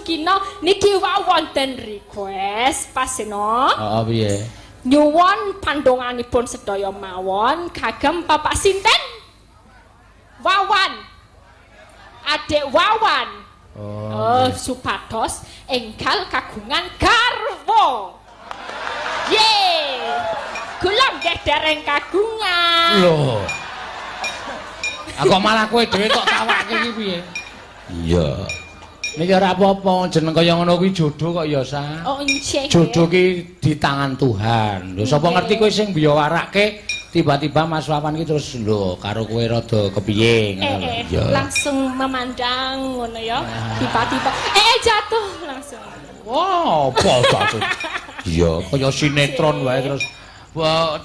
Sukina niki wonten request paseno. Heeh piye? Nyuwun pandonganipun sedaya mawon kagem Bapak sinten? Wawan. Adik Wawan. Oh, supados enggal kagungan garwa. Ye. Kula nggih dereng kagungan. Lho. Aku malah kowe dhewe kok tawake iki piye? Iya. Niki ora apa-apa, jeneng kaya ngono kuwi jodoh kok ya, Sa. Oh, nggih. Jodoh ki di tangan Tuhan. Lho sapa ngerti kowe sing biya warake tiba-tiba Mas Wawan ki terus lho karo kowe rada kepiye ngono. Iya. Langsung memandang ngono ya. Tiba-tiba jatuh langsung. Wow, apa jatuh? Iya, kaya sinetron wae terus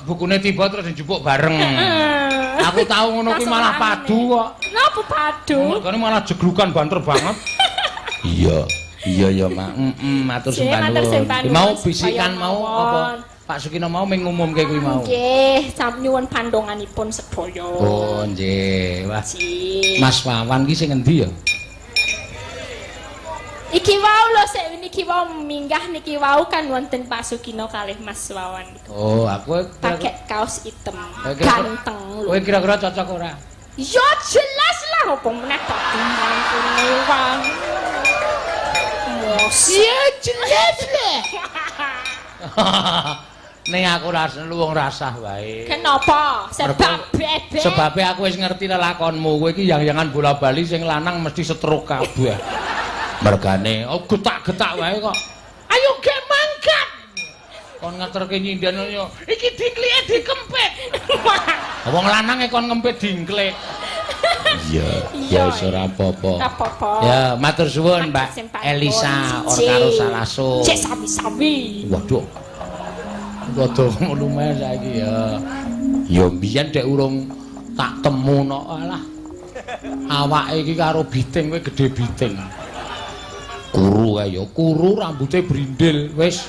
bukune tiba terus dijupuk bareng. Aku tahu ngono kuwi malah padu kok. Napa padu? Mergane malah jeglukan banter banget. Iya, ya, Mak. Matur sembah nuwun. Mau bisikan mau apa? Pak Sukina mau ngumumke kuwi mau. Nggih, sam nyuwun pandonganipun sedaya. Oh, nggih. Wah. Mas Wawan ki sing endi ya? Iki wau lho sik niki wau minggah niki wau kan wonten Pak Sukina kalih Mas Wawan. Oh, aku pakai kaos hitam. Ganteng lho. Kowe kira-kira cocok ora? Ya jelas lah opo meneh dadi mangkune wong. Ya jelas lah. Ning aku rasa luwung rasah wae. Kenapa? Sebabe aku wis ngerti lelakonmu. Kowe iki yang-yangan bola-bali sing lanang mesti stroke kabeh. Mergane getak-getak wae kok. Ayo ge mangkat. Kon ngaturke nyinden yo. Iki dingklike dikempit. Wong lanang kon ngempit dingklik. Iya, ya wis ora apa-apa. Ya, matur suwun Mbak Elisa karo Salaso. Cek sami-sami. Waduh. Rada lumayan saiki ya. Ya mbiyen dek urung tak temuno alah. Awake iki karo biting kowe gedhe biting. Kuru kae ya, kuru rambuté brindil wis.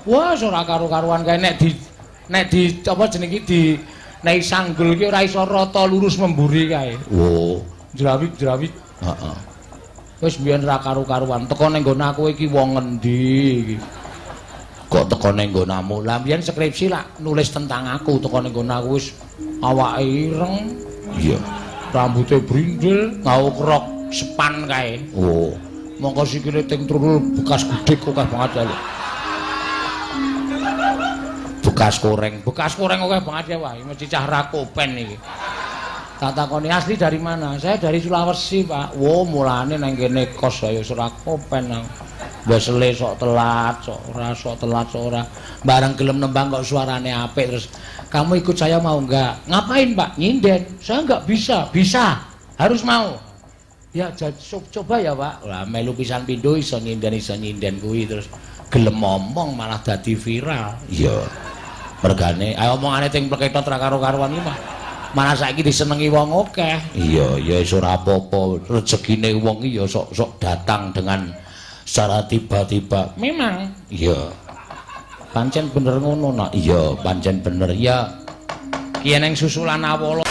Wah, ora karo-karuan kae nek di apa jeneng iki di nek sanggul ki ora iso rata lurus memburi kae. Oh, jrawik-jrawik. Heeh. Wis mbiyen ra karo-karuan. Teko ning nggon aku iki wong endi iki? Kok teko ning nggonmu? Lah mbiyen skripsi lak nulis tentang aku teko ning nggon aku wis awake ireng. Iya. Rambute brindil, ngauk rok sepan kae. Oh. Mongko sikile ting trulul bekas gudeg kok banget ya. Bekas koreng akeh banget ya wae, mesti cah rakopen iki. Tak takoni asli dari mana? Saya dari Sulawesi, Pak. Wo, mulane nang kene kos ya Rakopen. Wesele sok telat, sok ora. Bareng gelem nembang kok suarane apik terus, "Kamu ikut saya mau enggak?" "Ngapain, Pak?" "Nyinden." "Saya enggak bisa." "Bisa. Harus mau." "Ya, coba ya, Pak." Lah melu pisan pindho iso nyinden kuwi terus gelem ngomong malah dadi viral. Iya. Mergane ayo omongane ting pleketot ra karo-karuan iki mah. Malah saiki disenengi wong akeh. Iya, ya wis ora apa-apa. Rezekine wong iki ya sok-sok datang dengan secara tiba-tiba. Memang. Iya. Pancen bener ngono, Nak. Iya, pancen bener ya. Ki eneng susulan awala